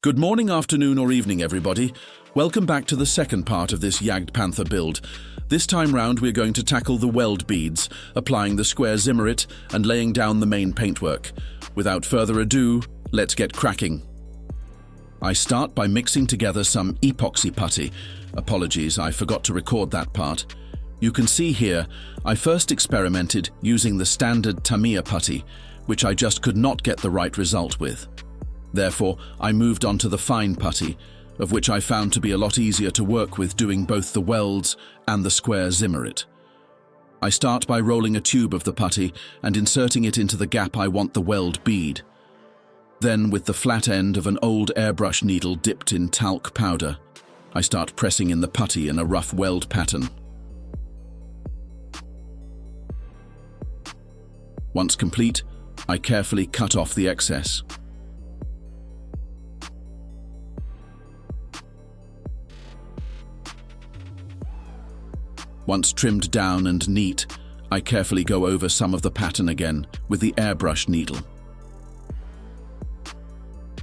Good morning, afternoon or evening everybody. Welcome back to the second part of this Jagdpanther build. This time round we're going to tackle the Weld Beads, applying the square Zimmerit and laying down the main paintwork. Without further ado, let's get cracking. I start by mixing together some epoxy putty. Apologies, I forgot to record that part. You can see here, I first experimented using the standard Tamiya putty, which I just could not get the right result with. Therefore, I moved on to the fine putty, of which I found to be a lot easier to work with doing both the Welds and the square Zimmerit. I start by rolling a tube of the putty and inserting it into the gap I want the weld bead. Then, with the flat end of an old airbrush needle dipped in talc powder, I start pressing in the putty in a rough weld pattern. Once complete, I carefully cut off the excess. Once trimmed down and neat, I carefully go over some of the pattern again with the airbrush needle.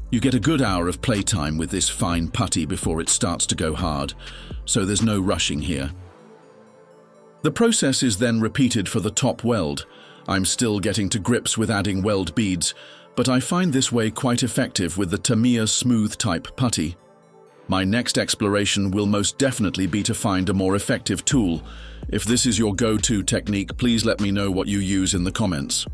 You get a good hour of playtime with this fine putty before it starts to go hard, so there's no rushing here. The process is then repeated for the top weld. I'm still getting to grips with adding weld beads, but I find this way quite effective with the Tamiya smooth type putty. My next exploration will most definitely be to find a more effective tool. If this is your go-to technique, please let me know what you use in the comments.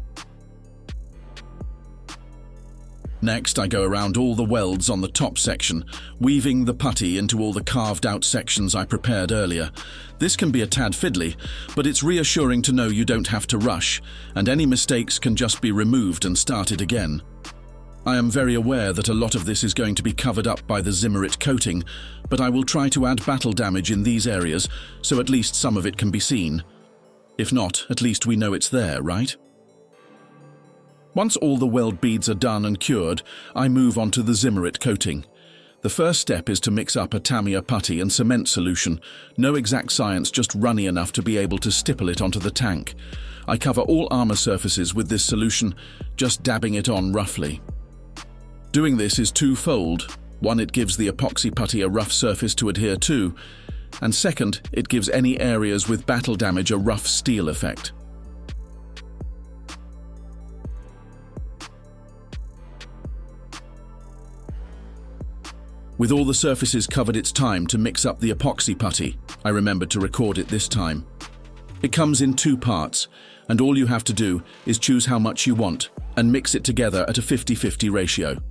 Next, I go around all the welds on the top section, weaving the putty into all the carved-out sections I prepared earlier. This can be a tad fiddly, but it's reassuring to know you don't have to rush, and any mistakes can just be removed and started again. I am very aware that a lot of this is going to be covered up by the Zimmerit coating, but I will try to add battle damage in these areas, so at least some of it can be seen. If not, at least we know it's there, right? Once all the weld beads are done and cured, I move on to the Zimmerit coating. The first step is to mix up a Tamiya putty and cement solution. No exact science, just runny enough to be able to stipple it onto the tank. I cover all armor surfaces with this solution, just dabbing it on roughly. Doing this is twofold. One, it gives the epoxy putty a rough surface to adhere to, and second, it gives any areas with battle damage a rough steel effect. With all the surfaces covered, it's time to mix up the epoxy putty. I remembered to record it this time. It comes in two parts, and all you have to do is choose how much you want and mix it together at a 50-50 ratio.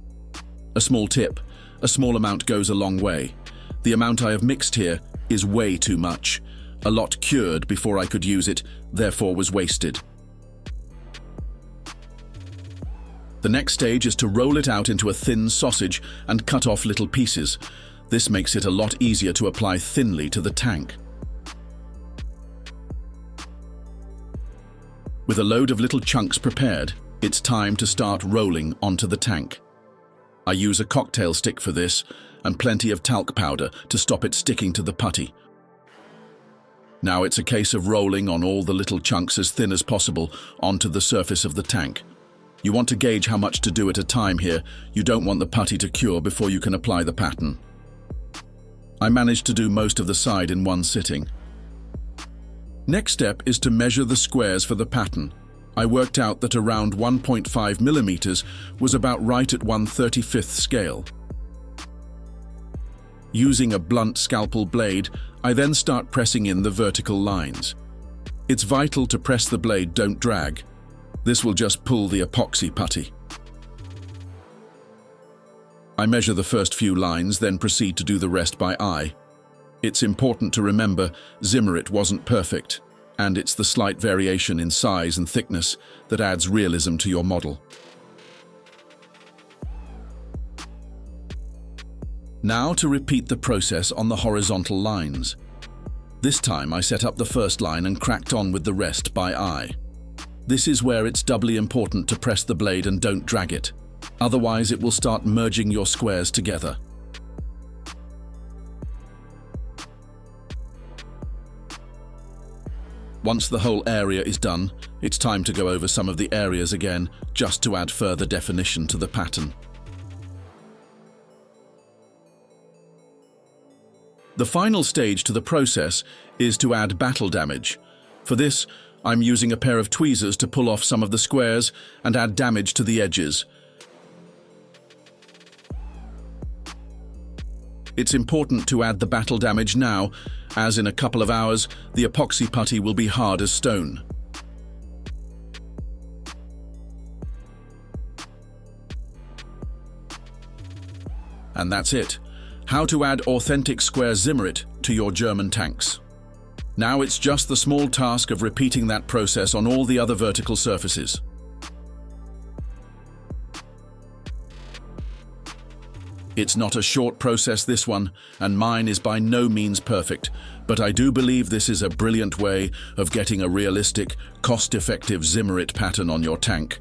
A small tip, a small amount goes a long way. The amount I have mixed here is way too much. A lot cured before I could use it, therefore was wasted. The next stage is to roll it out into a thin sausage and cut off little pieces. This makes it a lot easier to apply thinly to the tank. With a load of little chunks prepared, it's time to start rolling onto the tank. I use a cocktail stick for this and plenty of talc powder to stop it sticking to the putty. Now it's a case of rolling on all the little chunks as thin as possible onto the surface of the tank. You want to gauge how much to do at a time here. You don't want the putty to cure before you can apply the pattern. I managed to do most of the side in one sitting. Next step is to measure the squares for the pattern. I worked out that around 1.5 millimeters was about right at 1/35th scale. Using a blunt scalpel blade, I then start pressing in the vertical lines. It's vital to press the blade, don't drag. This will just pull the epoxy putty. I measure the first few lines, then proceed to do the rest by eye. It's important to remember Zimmerit wasn't perfect, and it's the slight variation in size and thickness that adds realism to your model. Now to repeat the process on the horizontal lines. This time I set up the first line and cracked on with the rest by eye. This is where it's doubly important to press the blade and don't drag it. Otherwise it will start merging your squares together. Once the whole area is done, it's time to go over some of the areas again, just to add further definition to the pattern. The final stage to the process is to add battle damage. For this, I'm using a pair of tweezers to pull off some of the squares and add damage to the edges. It's important to add the battle damage now, as in a couple of hours, the epoxy putty will be hard as stone. And that's it. How to add authentic square Zimmerit to your German tanks. Now it's just the small task of repeating that process on all the other vertical surfaces. It's not a short process, this one, and mine is by no means perfect, but I do believe this is a brilliant way of getting a realistic, cost-effective Zimmerit pattern on your tank.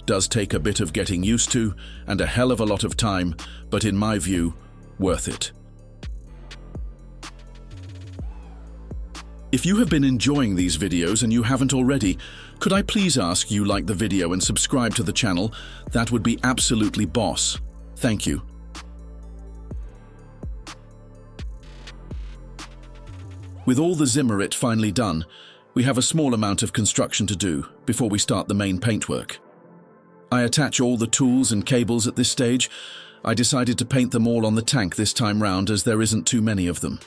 Does take a bit of getting used to and a hell of a lot of time, but in my view, worth it. If you have been enjoying these videos and you haven't already, could I please ask you like the video and subscribe to the channel? That would be absolutely boss. Thank you. With all the Zimmerit finally done, we have a small amount of construction to do before we start the main paintwork. I attach all the tools and cables at this stage. I decided to paint them all on the tank this time round as there isn't too many of them.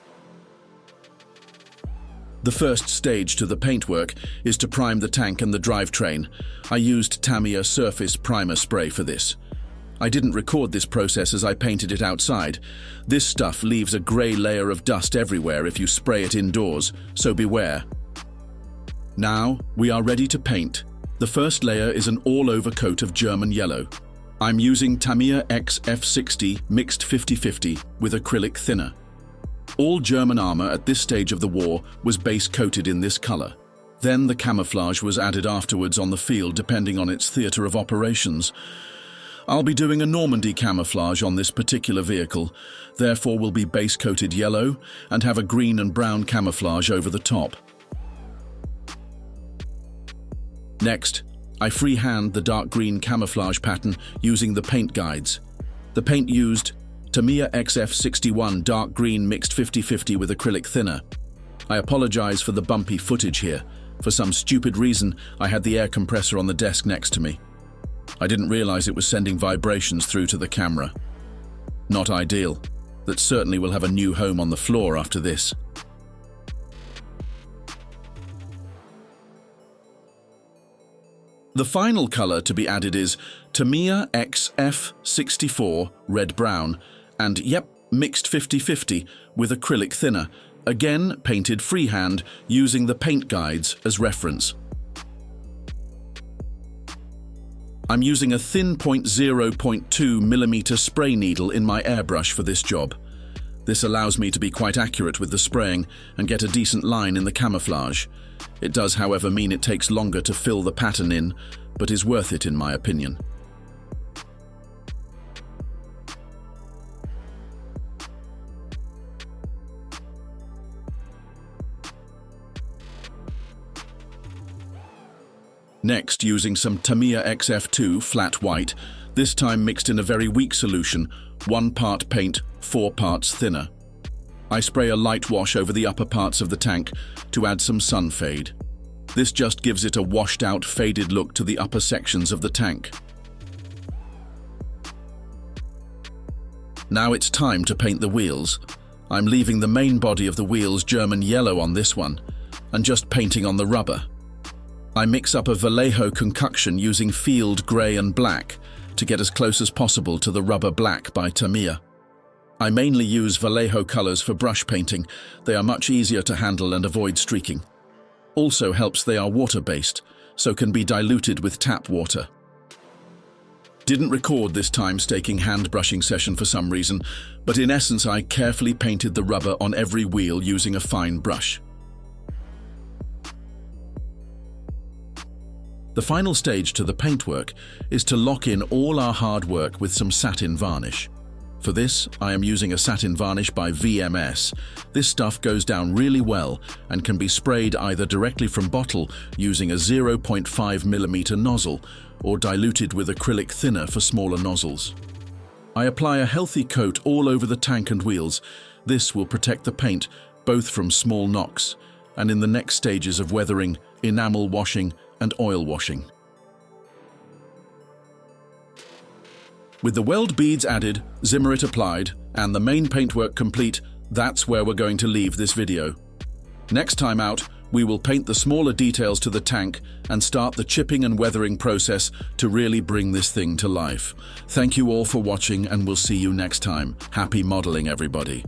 The first stage to the paintwork is to prime the tank and the drivetrain. I used Tamiya Surface Primer Spray for this. I didn't record this process as I painted it outside. This stuff leaves a grey layer of dust everywhere if you spray it indoors, so beware. Now we are ready to paint. The first layer is an all-over coat of German yellow. I'm using Tamiya X F60 mixed 50/50 with acrylic thinner. All German armor at this stage of the war was base coated in this color. Then the camouflage was added afterwards on the field depending on its theater of operations. I'll be doing a Normandy camouflage on this particular vehicle, therefore will be base coated yellow and have a green and brown camouflage over the top. Next, I freehand the dark green camouflage pattern using the paint guides. The paint used Tamiya XF61 dark green mixed 50/50 with acrylic thinner. I apologize for the bumpy footage here. For some stupid reason, I had the air compressor on the desk next to me. I didn't realize it was sending vibrations through to the camera. Not ideal. That certainly will have a new home on the floor after this. The final color to be added is Tamiya XF64 red-brown and, yep, mixed 50/50 with acrylic thinner, again painted freehand using the paint guides as reference. I'm using a thin 0.2mm spray needle in my airbrush for this job. This allows me to be quite accurate with the spraying and get a decent line in the camouflage. It does, however, mean it takes longer to fill the pattern in, but is worth it in my opinion. Next, using some Tamiya XF2 flat white, this time mixed in a very weak solution, 1 part paint, 4 parts thinner. I spray a light wash over the upper parts of the tank to add some sun fade. This just gives it a washed out, faded look to the upper sections of the tank. Now it's time to paint the wheels. I'm leaving the main body of the wheels German yellow on this one, and just painting on the rubber. I mix up a Vallejo concoction using field grey and black to get as close as possible to the rubber black by Tamiya. I mainly use Vallejo colors for brush painting. They are much easier to handle and avoid streaking. Also helps they are water-based, so can be diluted with tap water. Didn't record this time-staking hand brushing session for some reason, but in essence I carefully painted the rubber on every wheel using a fine brush. The final stage to the paintwork is to lock in all our hard work with some satin varnish. For this, I am using a satin varnish by VMS. This stuff goes down really well and can be sprayed either directly from bottle using a 0.5mm nozzle or diluted with acrylic thinner for smaller nozzles. I apply a healthy coat all over the tank and wheels, This will protect the paint both from small knocks and in the next stages of weathering, enamel washing and oil washing. With the weld beads added, Zimmerit applied, and the main paintwork complete, that's where we're going to leave this video. Next time out, we will paint the smaller details to the tank and start the chipping and weathering process to really bring this thing to life. Thank you all for watching, and we'll see you next time. Happy modeling, everybody.